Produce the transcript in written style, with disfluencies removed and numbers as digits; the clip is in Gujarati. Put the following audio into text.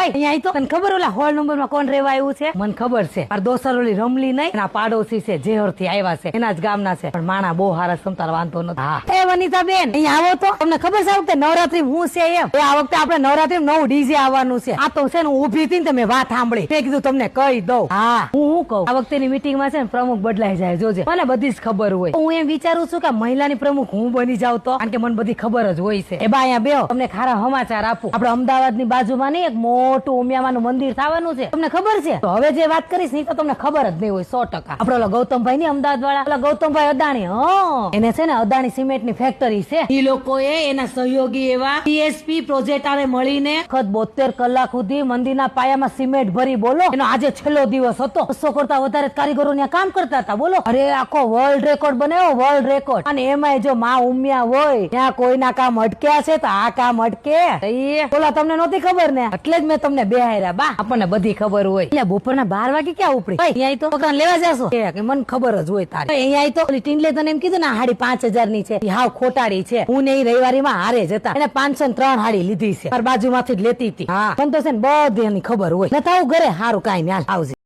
અહીંયા તો તને ખબર ઓલા હોલ નંબર માં કોણ રહેવા આવ્યું છે? મને ખબર છે, મારા દોસ્તર ઓલી રમલી નહીં, એના પાડોશી છે, જેહર થી આવ્યા છે, એના જ ગામના છે, પણ માણા બહુ હારા સમતાર વાંધો નથી. હા એ વનિતા બેન અહીંયા આવો તો. તમને ખબર છે આ વખતે નવરાત્રી હું છે એમ? આ વખતે આપણે નવરાત્રી નવું ડીજે આવવાનું છે. આ તો છે ને ઉભી હતી ને તમે વાત સાંભળી, મેં કીધું તમને કહી દઉં. હા હું કહું, આ વખતેની મીટિંગ માં છે ને પ્રમુખ બદલાઈ જાય, જોજે. મને બધી જ ખબર હોય. હું એમ વિચારું છું કે મહિલાની પ્રમુખ હું બની જાવ તો, કારણ કે મને બધી ખબર જ હોય છે. એ બા અહીંયા બેહો, તમને ખારા સમાચાર આપું. આપણે અમદાવાદ ની બાજુમાં નહીં એક મોટું ઉમિયામાનું મંદિર થવાનું છે, તમને ખબર છે? તો હવે જે વાત કરીશ ને તો તમને ખબર જ નહીં હોય 100%. આપડે ઓલા ગૌતમભાઈ ની અમદાવાદ વાળા, ઓલા ગૌતમભાઈ અદાણી, એને છે ને અદાણી સિમેન્ટ ની ફેક્ટરી છે. એ લોકોએ એના સહયોગી એવા ટીએસપી પ્રોજેક્ટ આરે મળીને 72 કલાક સુધી મંદિરના પાયામાં સિમેન્ટ ભરી, બોલો એનો આજે છેલ્લો દિવસ હતો. 200 કરતા વધારે કારીગરો ત્યાં કામ કરતા હતા, બોલો. અરે આખો વર્લ્ડ રેકોર્ડ બનાવ્યો, વર્લ્ડ રેકોર્ડ. અને એમાં જો માં ઉમિયા હોય ત્યાં કોઈના કામ અટક્યા છે તો આ કામ અટકે? બોલા તમને નહોતી ખબર ને, એટલે જ મેં તમને બેહાર્યા. બા આપણને બધી ખબર હોય. એટલે બપોરના 12 વાગે ક્યાં ઉપડી? અહીંયા તો છોકરાને લેવા જાશો? મને ખબર જ હોય તારે. અહીંયા તો ઓલી ટીંડલે તને એમ કીધું ને હાડી 5000 ની છે, હાવ ખોટાડી છે. હું ને રવિવારી માં હારે જ હતા, એને 503 હાડી લીધી છે, બાજુ માંથી જ લેતી હતી. હા પણ તો છે ને બધી એની ખબર હોય. ન થાવ ઘરે, હારું કાંઈ નહીં, આવજે.